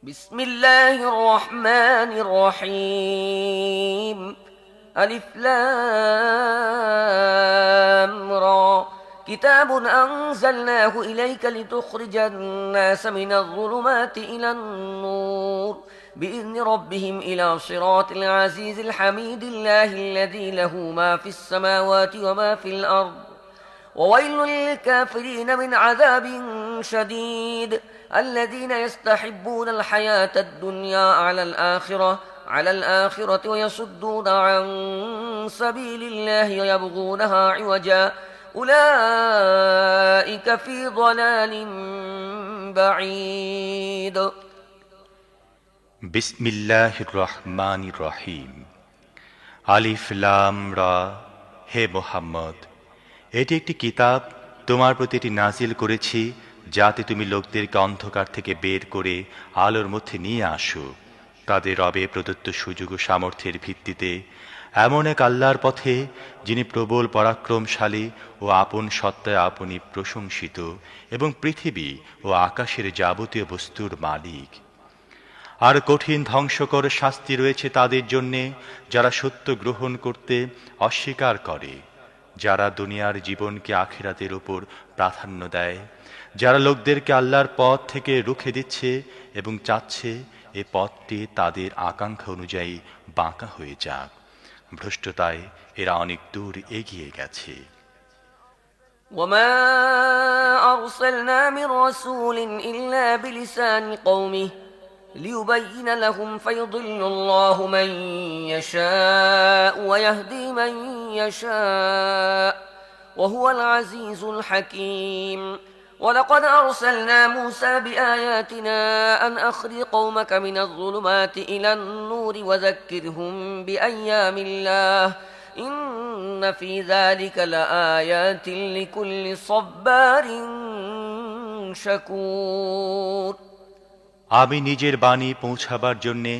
بسم الله الرحمن الرحيم ألف لام را كتاب أنزلناه إليك لتخرج الناس من الظلمات إلى النور بإذن ربهم إلى صراط العزيز الحميد الله الذي له ما في السماوات وما في الأرض وويل للكافرين من عذاب شديد الذين يستحبون الحياة الدنيا على الآخرة ويصدون عن سبيل الله ويبغونها عوجا أولئك في ضلال بعيد বিসমিল্লাহির রহমানির রহিম। আলিফ লাম রা। হে মুহাম্মদ, এটি একটি কিতাব, তোমার প্রতি এটি নাজিল করেছি যাতে তুমি লোকদেরকে অন্ধকার থেকে বের করে আলোর মধ্যে নিয়ে আসো তাদের রবে প্রদত্ত সুযোগ ও সামর্থ্যের ভিত্তিতে এমন এক আল্লাহর পথে যিনি প্রবল পরাক্রমশালী ও আপন সত্তায় আপনি প্রশংসিত এবং পৃথিবী ও আকাশের যাবতীয় বস্তুর মালিক। আর কঠিন ধ্বংসকর শাস্তি রয়েছে তাদের জন্যে যারা সত্য গ্রহণ করতে অস্বীকার করে, যারা দুনিয়ার জীবনকে আখিরাতের উপর প্রাধান্য দেয়, যারা লোকদেরকে আল্লাহর পথ থেকে রুখে দিচ্ছে এবং চাচ্ছে এ পথটি তাদের আকাঙ্ক্ষা অনুযায়ী বাঁকা হয়ে যাক। ভ্রষ্টতায় এরা অনেক দূর এগিয়ে গেছে। وما أرسلنا من رسول إلا بلسان قومه ليبين لهم فيضل الله من يشاء ويهدي من يشاء وهو العزيز الحكيم ولقد أرسلنا موسى بآياتنا أن أخرج قومك من الظلمات إلى النور وذكرهم بأيام الله إن في ذلك لآيات لكل صبار شكور আমি নিজের বাণী পৌঁছাবার জন্যে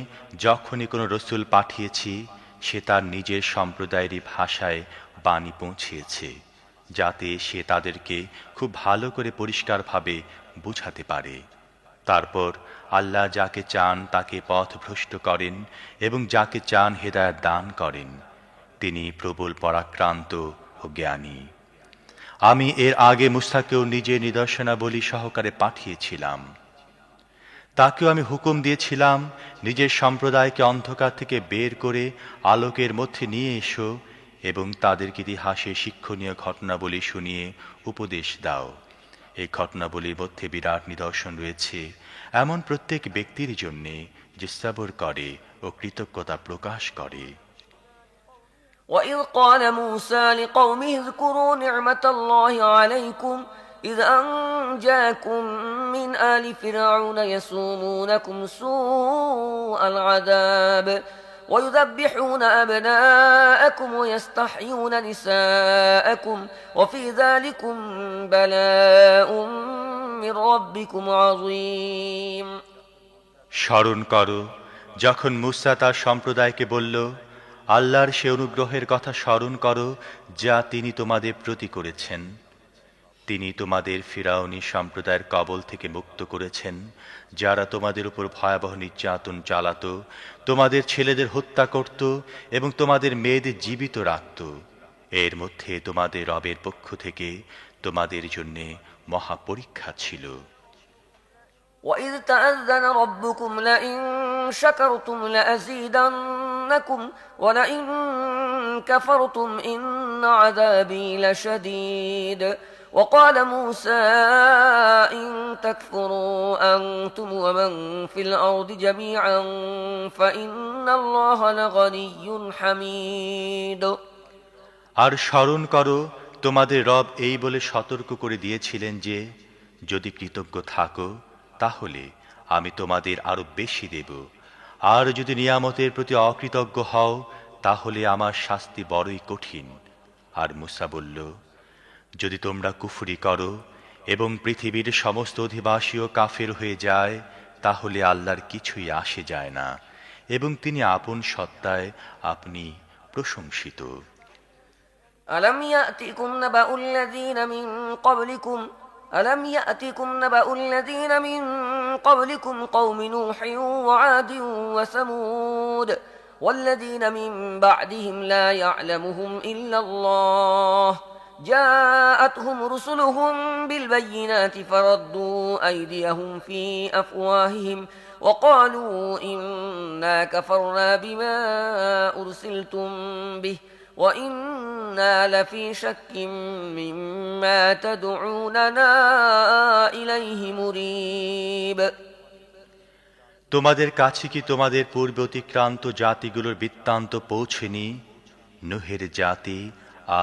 যখনই কোনো রসুল পাঠিয়েছি সে তার নিজের সম্প্রদায়েরই ভাষায় বাণী পৌঁছিয়েছে যাতে সে তাদেরকে খুব ভালো করে পরিষ্কারভাবে বুঝাতে পারে। তারপর আল্লাহ যাকে চান তাকে পথভ্রষ্ট করেন এবং যাকে চান হেদায়েত দান করেন। তিনি প্রবল পরাক্রান্ত ও জ্ঞানী। আমি এর আগে মূসাকেও নিজের নিদর্শনাবলী সহকারে পাঠিয়েছিলাম। তাকেও আমি হুকুম দিয়েছিলাম, নিজের সম্প্রদায়কে অন্ধকার থেকে বের করে আলোকের মধ্যে নিয়ে এসো এবং তাদেরকে ইতিহাসে শিক্ষণীয় ঘটনাবলী শুনিয়ে উপদেশ দাও। এই ঘটনাবলীর মধ্যে বিরাট নিদর্শন রয়েছে এমন প্রত্যেক ব্যক্তির জন্যে যে সবর করে ও কৃতজ্ঞতা প্রকাশ করে। وإذ قال موسى لقومه اذكروا نعمة الله عليكم إذ أنجاكم من آل فرعون يسومونكم سوء العذاب ويذبحون أبناءكم ويستحيون نساءكم وفي ذلكم بلاء من ربكم عظيم স্মরণ করো যখন মূসা তার সম্প্রদায়কে বলল, আল্লাহর সে অনুগ্রহের কথা স্মরণ করো যা তিনি তোমাদের প্রতি করেছেন। তিনি তোমাদের ফিরাউনি সম্প্রদায়ের কবল থেকে মুক্ত করেছেন, যারা তোমাদের উপর ভয়াবহ নির্যাতন চালাত, তোমাদের ছেলেদের হত্যা করত এবং তোমাদের মেয়েদের জীবিত রাখত। এর মধ্যে তোমাদের রবের পক্ষ থেকে তোমাদের জন্য মহা পরীক্ষা ছিল। وإذ تأذن ربكم لئن شكرتم لأزيدنكم ولئن كفرتم إن عذابي لشديد وقال موسى إن تكفروا أنتم ومن في الأرض جميعا فإن الله لغني حميد আর স্মরণ করো তোমাদের রব এই বলে সতর্ক করে দিয়েছিলেন যে যদি কৃতজ্ঞ থাকো তাহলে আমি তোমাদের আরো বেশি দেব, আর যদি নিয়ামতের প্রতি অকৃতজ্ঞ হও তাহলে আমার শাস্তি বড়ই কঠিন। আর মূসা বলল, যদি তোমরা কুফরি করো এবং পৃথিবীর সমস্ত অধিবাসীও কাফের হয়ে যায় তাহলে আল্লাহর কিছুই আসে যায় না এবং তিনি আপন সত্তায় আপনি প্রশংসিত। ألم يأتكم نبأ الذين من قبلكم ألم يأتكم نبأ الذين من قبلكم قوم نوح وعاد وثمود والذين من بعدهم لا يعلمهم إلا الله جاءتهم رسلهم بالبينات فردوا أيديهم في أفواههم وقالوا إنا كفرنا بما أرسلتم به وإنا لفي شك مما تدعوننا إليه مريب তোমাদের কাছে কি তোমাদের পূর্বে অতিক্রান্ত জাতিগুলোর বৃত্তান্ত পৌঁছেনি? নূহের জাতি,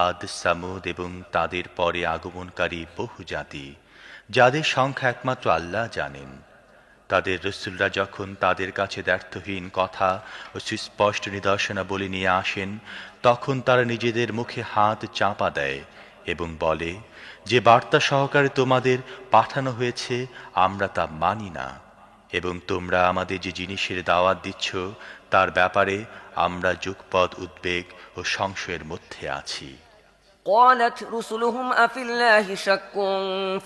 আদ, সামুদ এবং তাদের পরে আগমনকারী বহু জাতি, যাদের সংখ্যা একমাত্র আল্লাহ জানেন। তাদের রসুলরা যখন তাদের কাছে দ্ব্যর্থহীন কথা ও সুস্পষ্ট নিদর্শনাবলী নিয়ে আসেন, তখন তারা নিজেদের মুখে হাত চাপা দেয় এবং বলে, যে বার্তা সহকারে তোমাদের পাঠানো হয়েছে আমরা তা মানি না, এবং তোমরা আমাদের যে জিনিসের দাওয়াত দিচ্ছ তার ব্যাপারে আমরা যুগপৎ উদ্বেগ ও সংশয়ের মধ্যে আছি। قالت رسلهم أفي الله شك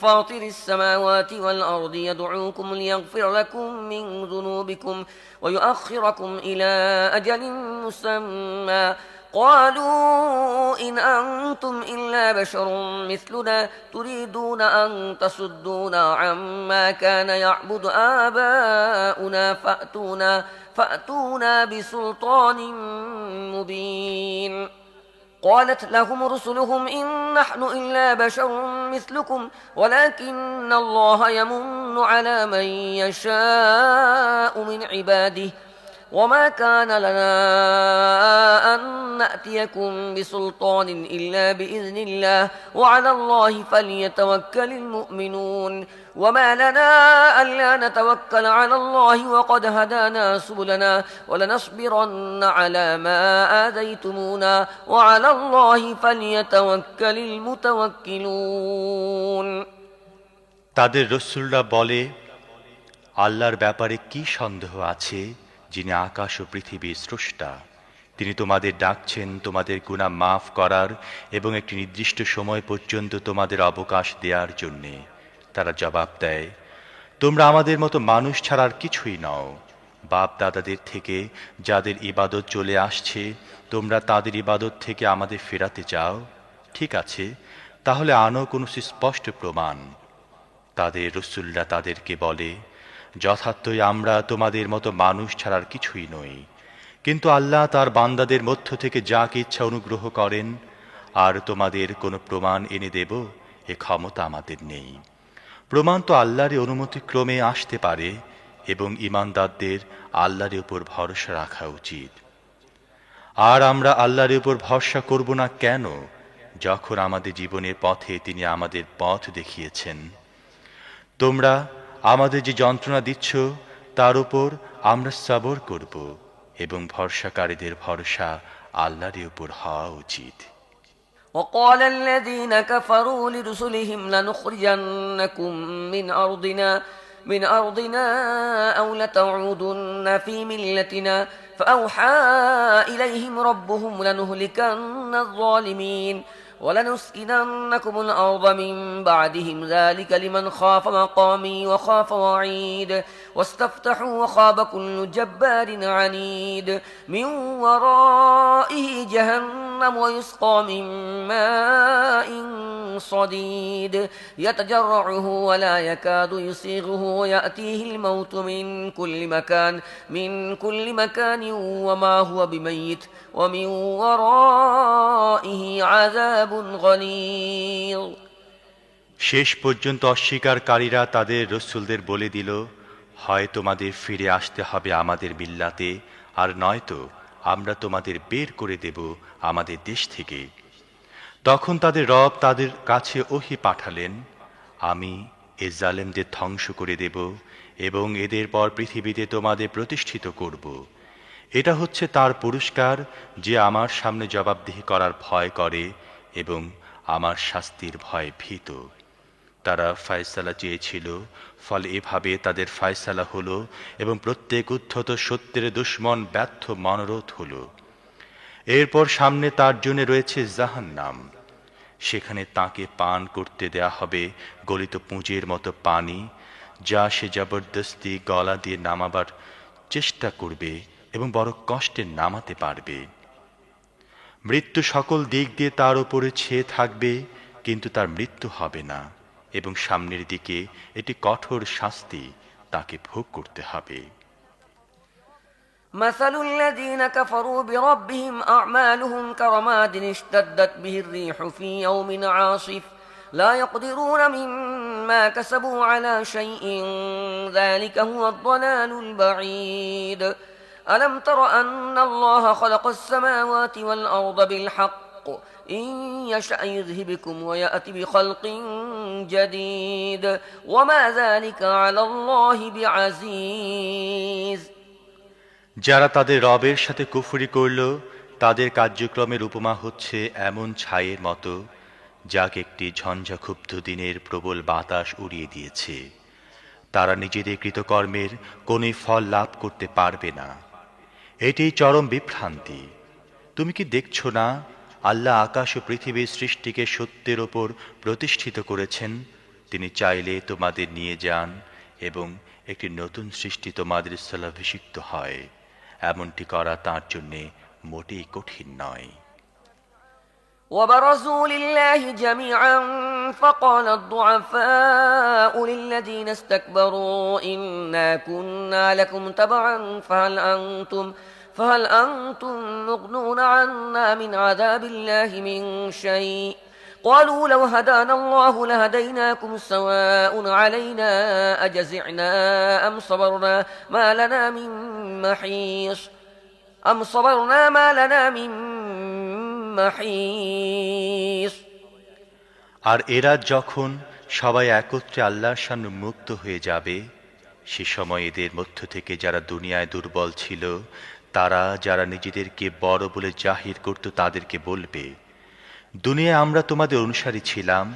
فاطر السماوات والأرض يدعوكم ليغفر لكم من ذنوبكم ويؤخركم إلى أجل مسمى قالوا إن أنتم إلا بشر مثلنا تريدون أن تصدونا عما كان يعبد آباؤنا فأتونا بسلطان مبين قالت لهم رسلهم إن نحن إلا بشر مثلكم ولكن الله يمن على من يشاء من عباده وما كان لنا أن نأتيكم بسلطان إلا بإذن الله وعلى الله فليتوكل المؤمنون وما لنا ألا نتوكل على الله وقد هدانا سبلنا ولنصبرن على ما آذيتمونا وعلى الله فليتوكل المتوكلون তাদের রসুলরা বলে, আল্লাহর ব্যাপারে কি সন্দেহ আছে, যিনি আকাশ ও পৃথিবীর স্রষ্টা। তিনি তোমাদের ডাকছেন তোমাদের গুনাহ মাফ করার এবং একটি নির্দিষ্ট সময় পর্যন্ত তোমাদের অবকাশ দেওয়ার জন্যে। তারা জবাব দেয়, তোমরা আমাদের মতো মানুষ ছাড়ার কিছুই নও। বাপ দাদাদের থেকে যাদের ইবাদত চলে আসছে, তোমরা তাদের ইবাদত থেকে আমাদের ফেরাতে চাও? ঠিক আছে, তাহলে আনো কোনো সুস্পষ্ট প্রমাণ। তাদের রসুলরা তাদেরকে বলে, যথার্থই আমরা তোমাদের মতো মানুষ ছাড়ার কিছুই নই, কিন্তু আল্লাহ তার বান্দাদের মধ্য থেকে যাকে ইচ্ছা অনুগ্রহ করেন, আর তোমাদের কোনো প্রমাণ এনে দেব এ ক্ষমতা আমাদের নেই। প্রমাণ তো আল্লাহরই অনুমতিক্রমে আসতে পারে, এবং ঈমানদারদের আল্লাহর উপর ভরসা রাখা উচিত। আর আমরা আল্লাহর উপর ভরসা করব না কেন, যখন আমাদের জীবনের পথে তিনি আমাদের পথ দেখিয়েছেন? তোমরা আমাদের যে যন্ত্রণা দিচ্ছ তার উপর আমরা সবর করব, এবং ভরসাকারীদের ভরসা আল্লাহর উপর হওয়া উচিত। وقال الذين كفروا لرسلهم لنخرجنكم من أرضنا أو لتعودن في ملتنا فأوحى إليهم ربهم لنهلكن الظالمين ولنسكننكم الأرض من بعدهم ذلك لمن خاف مقامي وخاف وعيد واستفتحوا وخاب كل جبار عنيد من ورائه جهنم ويسقى من ماء صديد يتجرعه ولا يكاد يسيغه ويأتيه الموت من كل مكان وما هو بميت ومن ورائه عذاب غليظ শেষ পর্যন্ত অস্বীকারীরা তাদের রসুলদের বলে দিল, হয় তোমাদের ফিরে আসতে হবে আমাদের মিল্লাতে, আর নয়তো আমরা তোমাদের বের করে দেব আমাদের দেশ থেকে। তখন তাদের রব তাদের কাছে ওহী পাঠালেন, আমি এ জালেমদের ধ্বংস করে দেব এবং এদের পর পৃথিবীতে তোমাদের প্রতিষ্ঠিত করব। এটা হচ্ছে তার পুরস্কার, যে আমার সামনে জবাবদিহি করার ভয় করে এবং আমার শাস্তির ভয়ে ভীত। তারা ফয়সালা চেয়েছিল, ফলে এভাবে তাদের ফয়সালা হলো, এবং প্রত্যেক উদ্ধত সত্যের দুশমন ব্যর্থ মনোরথ হলো। এরপর সামনে তার জন্য রয়েছে জাহান্নাম। সেখানে তাকে পান করতে দেয়া হবে গলিত পুঁজের মতো পানি, যা সে জবরদস্তি গলা দিয়ে নামাবার চেষ্টা করবে এবং বড় কষ্টে নামাতে পারবে। মৃত্যু সকল দিক দিয়ে তার উপরে ছেয়ে থাকবে, কিন্তু তার মৃত্যু হবে না, এবং সামনের দিকে এটি কঠোর শাস্তি তাকে ভোগ করতে হবে। مثل الذين كفروا بربهم أعمالهم كرماد اشتدت به الريح في يوم عاصف لا يقدرون مما كسبوا على شيء ذلك هو الضلال البعيد ألم تر أن الله خلق السماوات والأرض بالحق إن يشأ يذهبكم ويأتي بخلق جديد وما ذلك على الله بعزيز। যারা তাদের রবের সাথে কুফরি করল, তাদের কার্যক্রমের উপমা হচ্ছে এমন ছাইয়ের মতো যাকে একটি ঝঞ্ঝাক্ষুব্ধ দিনের প্রবল বাতাস উড়িয়ে দিয়েছে। তারা নিজেদের কৃতকর্মের কোনই ফল লাভ করতে পারবে না। এটিই চরম বিভ্রান্তি। তুমি কি দেখছ না, আল্লাহ আকাশ ও পৃথিবীর সৃষ্টিকে সত্যের ওপর প্রতিষ্ঠিত করেছেন। তিনি চাইলে তোমাদের নিয়ে যান এবং একটি নতুন সৃষ্টি তোমাদের স্থলাভিষিক্ত হয়। এমনটি করা তাঁর জন্যে মোটেই কঠিন নয়। وبرزوا لله جميعا فقال الضعفاء للذين استكبروا إنا كنا لكم تبعا فهل أنتم مغنون عنا من عذاب الله من شيء قالوا لو هدانا الله لهديناكم سواء علينا أجزعنا أم صبرنا ما لنا من محيص আর এরা যখন সবাই একত্রে আল্লাহর সামনে মুক্ত হয়ে যাবে, সে সময় এদের মধ্য থেকে যারা দুনিয়ায় দুর্বল ছিল, তারা যারা নিজেদেরকে বড় বলে জাহির করত, তাদেরকে বলবে, দুনিয়ায় আমরা তোমাদের অনুসারী ছিলাম,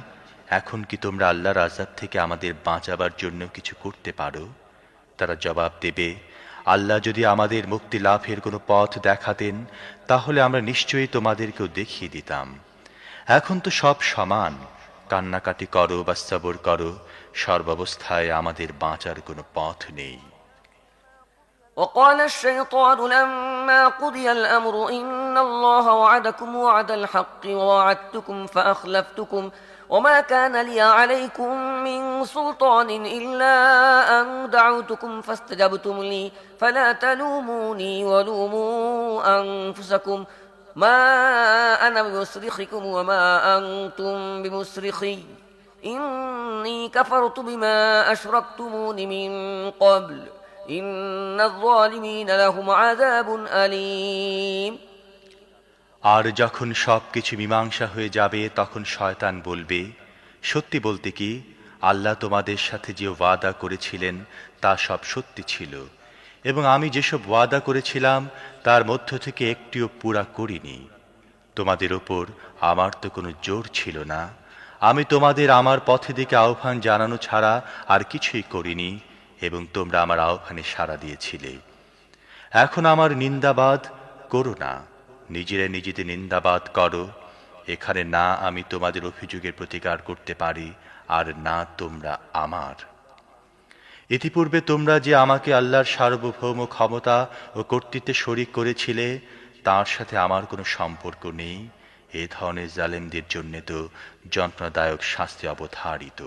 এখন কি তোমরা আল্লাহর আযাব থেকে আমাদের বাঁচাবার জন্য কিছু করতে পারো? তারা জবাব দেবে, আল্লাহ যদি আমাদের মুক্তি লাভের কোনো পথ দেখাতেন, তাহলে আমরা নিশ্চয়ই তোমাদেরকেও দেখিয়ে দিতাম। এখন তো সব সমান, কান্নাকাটি করো বা সবর করো, সর্বাবস্থায় আমাদের বাঁচার কোনো পথ নেই। وقال الشيطان لما قضي الأمر إن الله وعدكم وعد الحق ووعدتكم فأخلفتكم وما كان لي عليكم من سلطان إلا أن دعوتكم فاستجبتم لي فلا تلوموني ولوموا أنفسكم ما أنا بمصرخكم وما أنتم بمصرخي إني كفرت بما أشركتمون من قبل إن الظالمين لهم عذاب أليم। আর যখন সবকিছু মীমাংসা হয়ে যাবে, তখন শয়তান বলবে, সত্যি বলতে কি, আল্লাহ তোমাদের সাথে যে ওয়াদা করেছিলেন তা সব সত্যি ছিল, এবং আমি যেসব ওয়াদা করেছিলাম তার মধ্য থেকে একটিও পুরা করিনি। তোমাদের ওপর আমার তো কোনো জোর ছিল না। আমি তোমাদের আমার পথে দিকে আহ্বান জানানো ছাড়া আর কিছুই করিনি, এবং তোমরা আমার আহ্বানে সাড়া দিয়েছিলে। এখন আমার নিন্দাবাদ করো না, নিজেরা নিজেদের নিন্দাবাদ করো। এখানে না আমি তোমাদের অভিযোগের প্রতিকার করতে পারি, আর না তোমরা আমার। ইতিপূর্বে তোমরা যে আমাকে আল্লাহর সার্বভৌম ক্ষমতা ও কর্তৃত্বে শরীক করেছিলে, তার সাথে আমার কোনো সম্পর্ক নেই। এ ধরনের জালেমদের জন্য তো যন্ত্রণাদায়ক শাস্তি অবধারিত।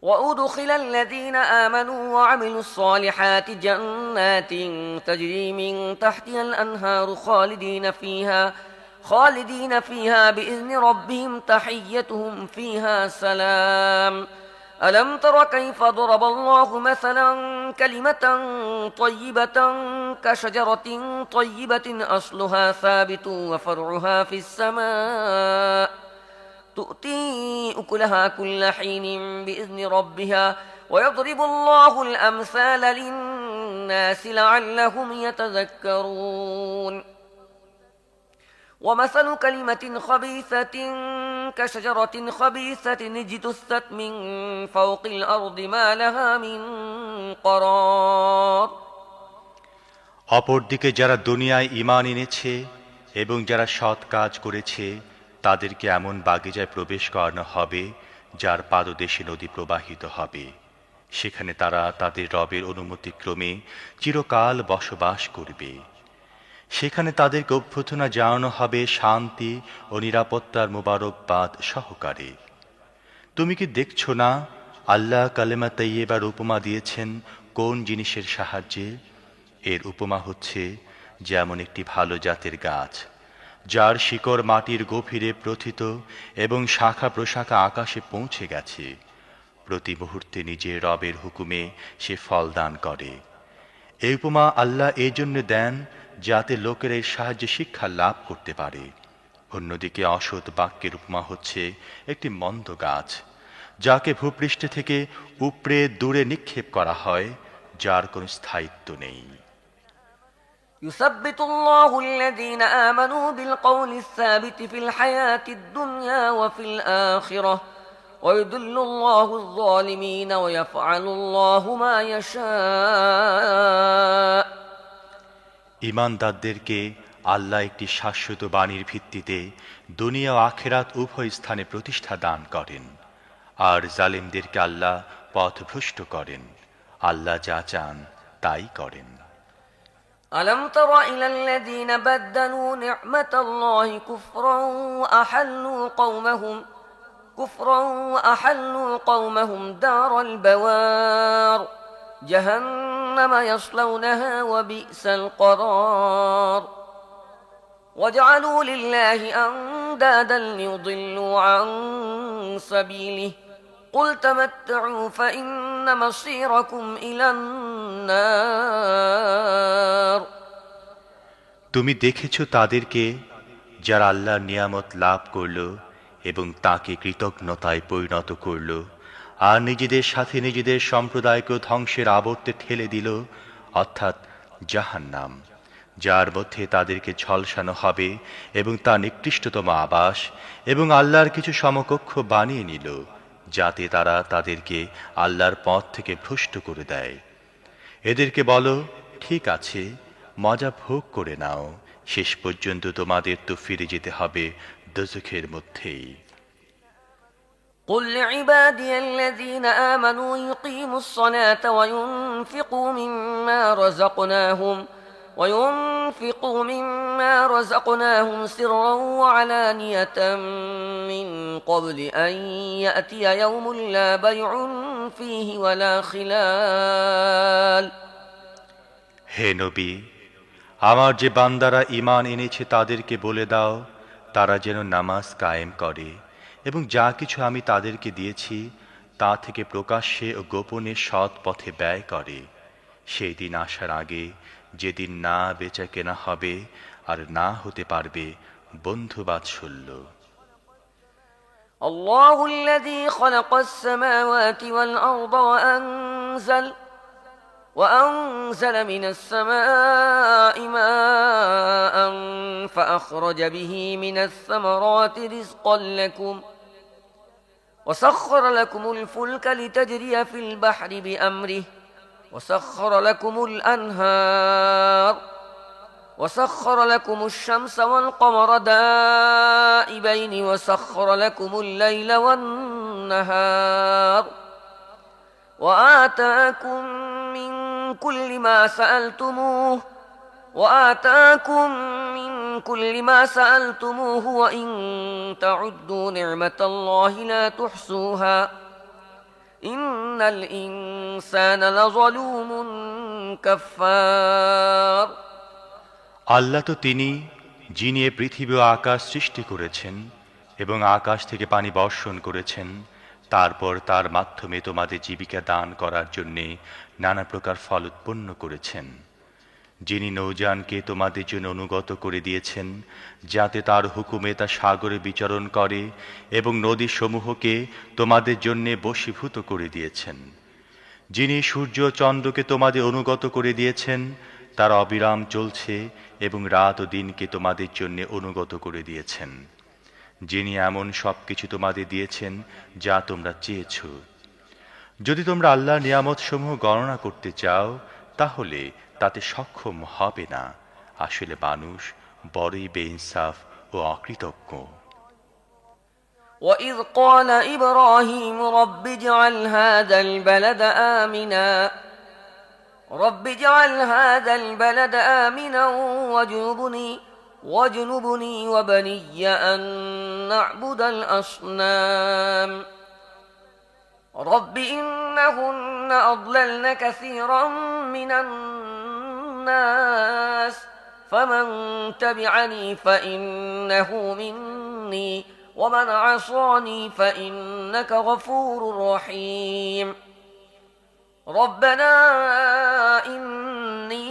وأدخل الذين آمنوا وعملوا الصالحات جنات تجري من تحتها الأنهار خالدين فيها بإذن ربهم تحيتهم فيها سلام ألم تر كيف ضرب الله مثلا كلمة طيبة كشجرة طيبة أصلها ثابت وفرعها في السماء تؤتي أكلها كل حين بإذن ربها ويضرب الله الأمثال للناس لعلهم يتذكرون ومثل كلمة خبيثة كشجرة خبيثة اجتثت من فوق الأرض ما لها من قرار। অপরদিকে যারা দুনিয়ায় ঈমান এনেছে এবং যারা সৎ কাজ করেছে, তাদেরকে এমন বাগিচায় প্রবেশ করানো হবে যার পাদদেশে নদী প্রবাহিত হবে। সেখানে তারা তাদের রবের অনুমতিক্রমে চিরকাল বসবাস করবে। সেখানে তাদেরকে অভ্যর্থনা জানানো হবে শান্তি ও নিরাপত্তার মোবারকবাদ সহকারে। তুমি কি দেখছো না, আল্লাহ কালেমা তাইয়্যিবার উপমা দিয়েছেন কোন জিনিসের সাহায্যে? এর উপমা হচ্ছে যেমন একটি ভালো জাতের গাছ, যার শিকড় মাটির গভীরে প্রথিত এবং শাখা প্রশাখা আকাশে পৌঁছে গেছে। প্রতি মুহূর্তে নিজের রবের হুকুমে সে ফল দান করে। এই উপমা আল্লাহ এই জন্য দেন যাতে লোকেরা এর সাহায্যে শিক্ষা লাভ করতে পারে। অন্যদিকে অসৎ বাক্যের উপমা হচ্ছে একটি মন্দ গাছ, যাকে ভূপৃষ্ঠ থেকে উপড়ে দূরে নিক্ষেপ করা হয়, যার কোনো স্থায়িত্ব নেই। يثبت الله الذين آمنوا بالقول الثابت في الحياة الدنيا وفي الآخرة ويضل الله الظالمين ويفعل الله ما يشاء ঈমানদারদেরকে আল্লাহ একটি শাশ্বত বাণীর ভিত্তিতে দুনিয়া ও আখিরাত উভয় স্থানে প্রতিষ্ঠা দান করেন, আর জালিমদেরকে আল্লাহ পথভ্রষ্ট করেন। আল্লাহ যা চান তাই করেন। ألم تر إلى الذين بدلوا نعمة الله كفرا وأحلوا قومهم دار البوار جهنم يصلونها وبئس القرار وجعلوا لله أندادا ليضلوا عن سبيله قل تمتعوا فإن مصيركم إلى النار তুমি দেখেছ তাদেরকে যারা আল্লাহর নিয়ামত লাভ করল এবং তাকে কৃতজ্ঞতায় পরিণত করল, আর নিজেদের সাথে নিজেদের সম্প্রদায়কে ধ্বংসের আবর্তে ঠেলে দিল, অর্থাৎ জাহান্নাম, যার মধ্যে তাদেরকে ঝলসানো হবে এবং তা নিকৃষ্টতম আবাস, এবং আল্লাহর কিছু সমকক্ষ বানিয়ে নিল যাতে তারা তাদেরকে আল্লাহর পথ থেকে ভ্রষ্ট করে দেয়। এদেরকে বলো, ঠিক আছে, মজা ভোগ করে নাও, শেষ পর্যন্ত তোমাদের তো ফিরে যেতে হবে দোজখের মধ্যেই। قل لعبادي الذين آمنوا يقيموا الصلاة وينفقوا مما رزقناهم سرا وعلانية من قبل أن يأتي يوم لا بيع فيه ولا خلال হে নবী, আমার যে বান্দারা ঈমান এনেছে তাদেরকে বলে দাও তারা যেন নামাজ কায়েম করে এবং যা কিছু আমি তাদেরকে দিয়েছি তা থেকে প্রকাশ্যে ও গোপনে সৎ পথে ব্যয় করে, সেই দিন আসার আগে যেদিন না বেচা কেনা হবে আর না হতে পারবে বন্ধু বাৎসল্য। الله الذي خلق السماوات والأرض وأنزل من السماء ماء فأخرج به من الثمرات رزقا لكم وسخر لكم الفلك لتجري في البحر بأمره وسخر لكم الأنهار وسخر لكم الشمس والقمر دائبين وسخر لكم الليل والنهار وآتاكم من كل ما سألتموه وإن تعدوا نعمة الله لا تحصوها إن الإنسان لظلوم كفار আল্লাহ তো তিনি যিনি এ পৃথিবী ও আকাশ সৃষ্টি করেছেন এবং আকাশ থেকে পানি বর্ষণ করেছেন, তারপর তার মাধ্যমে তোমাদের জীবিকা দান করার জন্যে নানা প্রকার ফল উৎপন্ন করেছেন। যিনি নৌযানকে তোমাদের জন্য অনুগত করে দিয়েছেন যাতে তার হুকুমে তা সাগরে বিচরণ করে এবং নদীসমূহকে তোমাদের জন্যে বশীভূত করে দিয়েছেন। যিনি সূর্য চন্দ্রকে তোমাদের অনুগত করে দিয়েছেন, তারা অবিরাম চলছে এবং রাত ও দিনকে তোমাদের জন্য অনুগত করে দিয়েছেন। যিনি এমন সব কিছু তোমাদের দিয়েছেন যা তোমরা চেয়েছ। যদি তোমরা আল্লাহর নিয়ামতসমূহ গণনা করতে চাও তাহলে তাতে সক্ষম হবে না। আসলে মানুষ বড়ই বেইনসাফ ও অকৃতজ্ঞ। وإذ قال إبراهيم رب اجعل هذا البلد آمنا واجنبني وبني أن نعبد الأصنام رب إنهن أضللن كثيرا من الناس فمن تبعني فإنه مني ومن عصاني فإنك غفور رحيم ربنا إني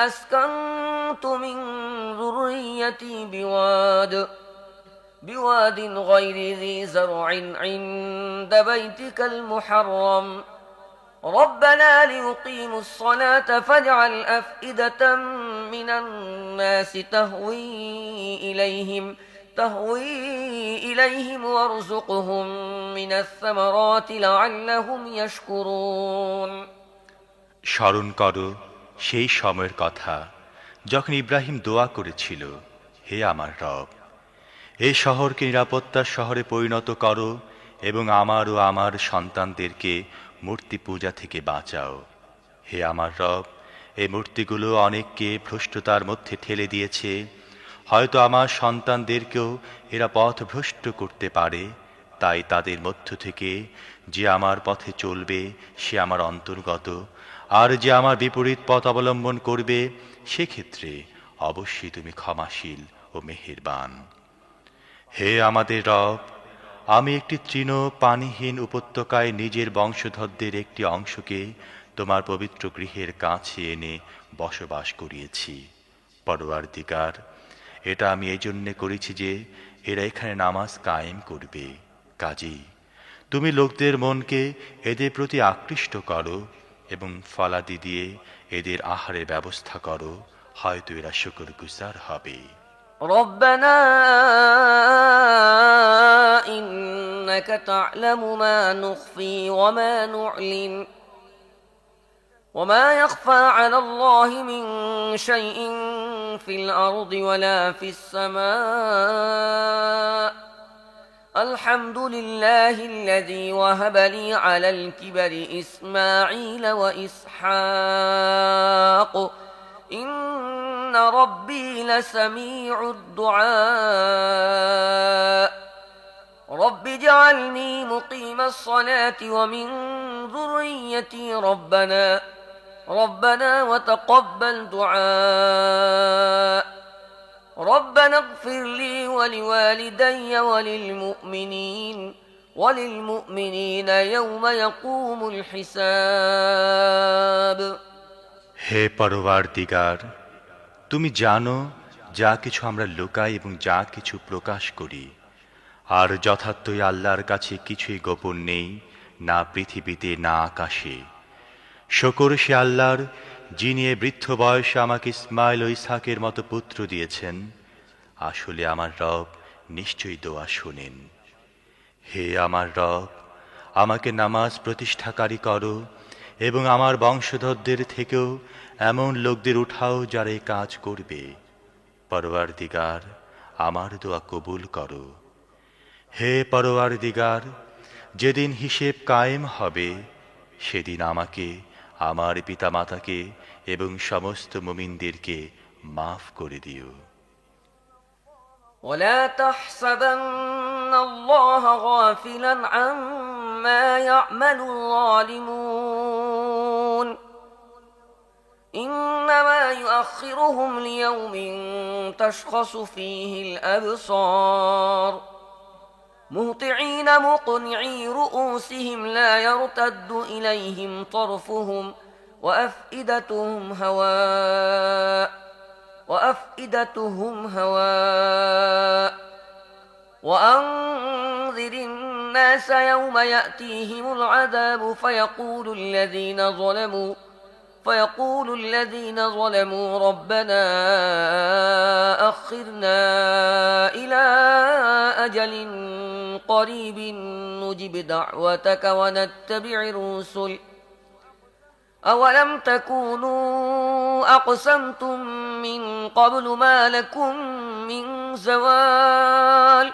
أسكنت من ذريتي بواد غير ذي زرع عند بيتك المحرم ربنا ليقيموا الصلاة فاجعل أفئدة من الناس تهوي إليهم وارزقهم من الثمرات لعلهم يشكرون স্মরণ করো সেই সময়ের কথা যখন ইব্রাহিম দোয়া করেছিল, হে আমার রব, এই শহরকে নিরাপত্তার শহরে পরিণত করো এবং আমার ও আমার সন্তানদেরকে মূর্তি পূজা থেকে বাঁচাও। হে আমার রব, এই মূর্তিগুলো অনেককে ভ্রষ্টতার মধ্যে ঠেলে দিয়েছে। হয়তো আমার সন্তানদেরকেও এরা পথভ্রষ্ট করতে পারে। তাই তাদের মধ্য থেকে যে আমার পথে চলবে সে আমার অন্তর্গত, আর যে আমার বিপরীত পথ অবলম্বন করবে সেক্ষেত্রে অবশ্যই তুমি ক্ষমাশীল ও মেহেরবান। হে আমাদের রব, আমি একটি তৃণ পানিহীন উপত্যকায় নিজের বংশধরদের একটি অংশকে তোমার পবিত্র গৃহের কাছে এনে বসবাস করিয়েছি। পরওয়ারদিগার, এটা আমি এই জন্যে করেছি যে এরা এখানে নামাজ কায়েম করবে। কাজেই তুমি লোকদের মনকে এদের প্রতি আকৃষ্ট করো এবং ফলাদি দিয়ে এদের আহারের ব্যবস্থা করো, হয়তো এরা শুকরগুজার হবে। ربنا إنك تعلم ما نخفي وما نعلن وما يخفى على الله من شيء في الأرض ولا في السماء الحمد لله الذي وهب لي على الكبر إسماعيل وإسحاق إن ربي لسميع الدعاء رب اجعلني مقيم الصلاة ومن ذريتي ربنا وتقبل دعاء ربنا اغفر لي ولوالدي وللمؤمنين يوم يقوم الحساب হে পরওয়ারদিগার, তুমি জানো যা কিছু আমরা লুকাই এবং যা কিছু প্রকাশ করি, আর যথার্থই আল্লাহর কাছে কিছুই গোপন নেই, না পৃথিবীতে না আকাশে। শকর সে আল্লাহর, যিনি এ বৃদ্ধ বয়সে আমাকে ইসমাইল ও ইসহাকের মতো পুত্র দিয়েছেন। আসলে আমার রব নিশ্চয়ই দোয়া শোনেন। হে আমার রব, আমাকে নামাজ প্রতিষ্ঠাকারী করো এবং আমার বংশধরদের থেকেও এমন লোকদের উঠাও যারা এই কাজ করবে। পরওয়ারদিগার, আমার দোয়া কবুল করো। হে পরওয়ারদিগার, যেদিন হিসেব কায়েম হবে সেদিন আমাকে, আমার পিতামাতাকে এবং সমস্ত মুমিনদেরকে মাফ করে দিও। ولا تحسبن الله غافلا عما يعمل الظالمون إنما يؤخرهم ليوم تشخص فيه الأبصار مهطعين مقنعي رؤوسهم لا يرتد إليهم طرفهم وأفئدتهم هواء وأنذر الناس يوم يأتيهم العذاب فيقول الذين ظلموا ربنا أخرنا إلى أجل قريب نجب دعوتك ونتبع الرسل أولم تكونوا أقسمتم من قبل ما لكم من زوال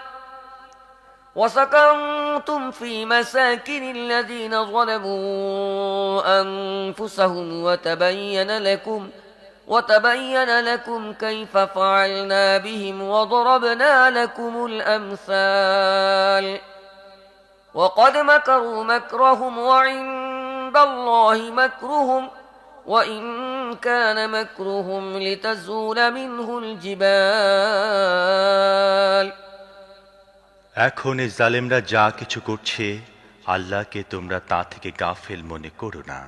وسكنتم في مساكن الذين ظلموا أنفسهم وتبين لكم كيف فعلنا بهم وضربنا لكم الأمثال وقد مكروا مكرهم وعند الله مكرهم وإن كان مكرهم لتزول منه الجبال এখন এই জালেমরা যা কিছু করছে আল্লাহকে তোমরা তা থেকে গাফেল মনে করো না।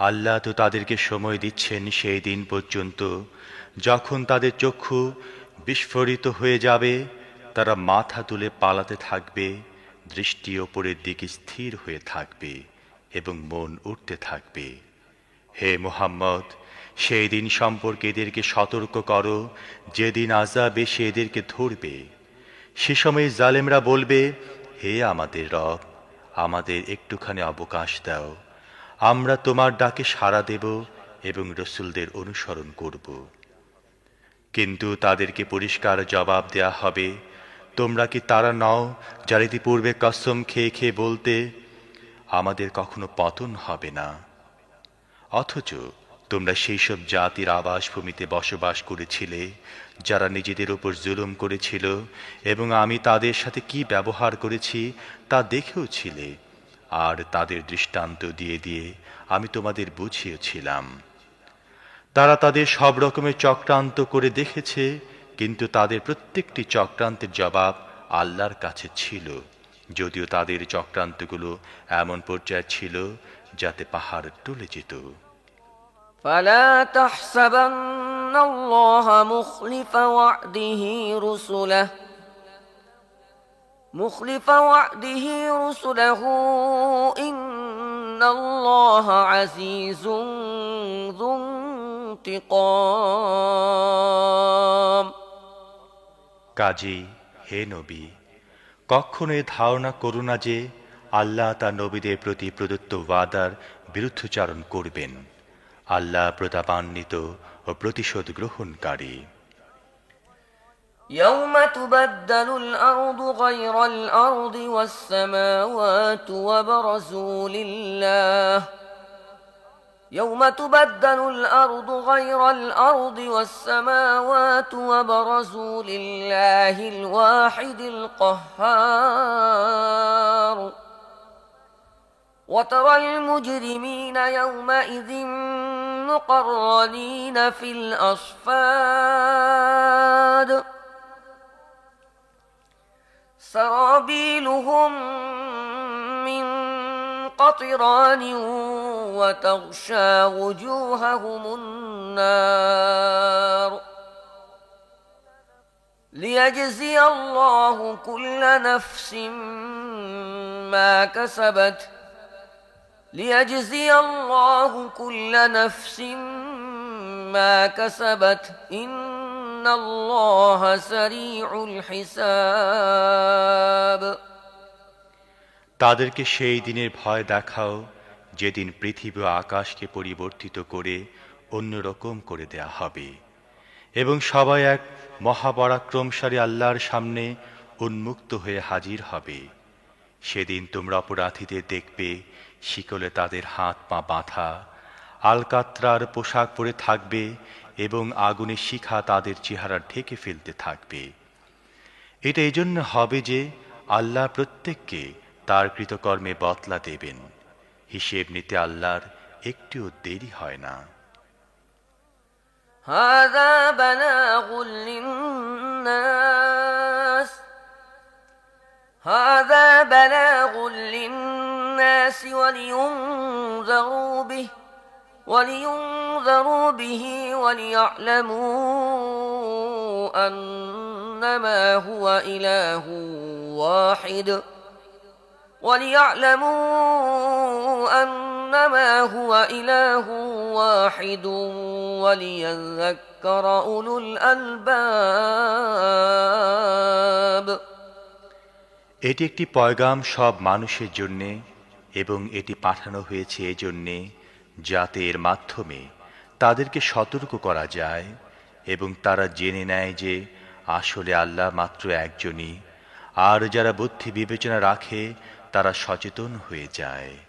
আল্লাহ তো তাদেরকে সময় দিচ্ছেন সেই দিন পর্যন্ত যখন তাদের চক্ষু বিস্ফোরিত হয়ে যাবে, তারা মাথা তুলে পালাতে থাকবে, দৃষ্টি ওপরের দিকে স্থির হয়ে থাকবে এবং মন উঠতে থাকবে। হে মুহাম্মদ, সেই দিন সম্পর্কে এদেরকে সতর্ক করো যেদিন আযাব এসে এদেরকে ধরবে। সে সময় জালেমরা বলবে, হে আমাদের রব, আমাদের একটুখানি অবকাশ দাও, আমরা তোমার ডাকে সাড়া দেব এবং রসূলদের অনুসরণ করব। কিন্তু তাদেরকে পরিষ্কার জবাব দেয়া হবে, তোমরা কি তারা নও যারা ইতিপূর্বে কসম খেয়ে খেয়ে বলতে, আমাদের কখনো পতন হবে না? অথচ তোমরা সেই সব জাতির আবাসভূমিতে বসবাস করেছিলে যারা নিজেদের উপর জুলুম করেছিল, এবং আমি তাদের সাথে কি ব্যবহার করেছি তা দেখেওছিলে, আর তাদের দৃষ্টান্ত দিয়ে দিয়ে আমি তোমাদের বুঝিয়েছিলাম। তারা তাদের সব রকমের চক্রান্ত করে দেখেছে, কিন্তু তাদের প্রত্যেকটি চক্রান্তের জবাব আল্লাহর কাছে ছিল, যদিও তাদের চক্রান্তগুলো এমন পর্যায়ে ছিল যাতে পাহাড় টলে যেত। فلا تحسبن الله مخلف وعده رسله إن الله عزيز ذو انتقام কাজী হে নবী, কখনো এ ধারণা করো না যে আল্লাহ তার নবীদের প্রতি প্রদত্ত ওয়াদার বিরুদ্ধচারণ করবেন। আল্লাহ প্রতাপান্বিত ও প্রতিশোধ গ্রহণকারী। يوم تبدل الأرض غير الأرض والسماوات وبرزوا لله يوم تبدل الأرض غير الأرض والسماوات وبرزوا لله الواحد القهار وترى المجرمين يومئذ مقرنين في الأصفاد سرابيلهم من قطران وتغشى وجوههم النار ليجزي الله كل نفس ما كسبت إن الله سريع الحساب তাদেরকে সেই দিনের ভয় দেখাও যেদিন পৃথিবী ও আকাশকে পরিবর্তিত করে অন্যরকম করে দেয়া হবে, এবং সবাই এক মহাপরাক্রমশালী আল্লাহর সামনে উন্মুক্ত হয়ে হাজির হবে। সেদিন তোমরা অপরাধীদের দেখবে শিকলে তাদের হাত পা বাঁধা, আলকাত্রার পোশাক পরে থাকবে এবং আগুনের শিখা তাদের চেহারা ঢেকে ফেলতে থাকবে। এটা এই জন্য হবে যে আল্লাহ প্রত্যেককে তার কৃতকর্মে বদলা দেবেন। হিসেব নিতে আল্লাহর একটুও দেরি হয় না। هذا بلاغ للناس ولينذروا به وليعلموا أنما هو إله واحد وليذكر أولو الألباب এটি একটি পয়গাম সব মানুষের জন্যে, এবং এটি পাঠানো হয়েছে এজন্যে যাতে এর মাধ্যমে তাদেরকে সতর্ক করা যায় এবং তারা জেনে নেয় যে আসলে আল্লাহ মাত্র একজনই, আর যারা বুদ্ধি বিবেচনা রাখে তারা সচেতন হয়ে যায়।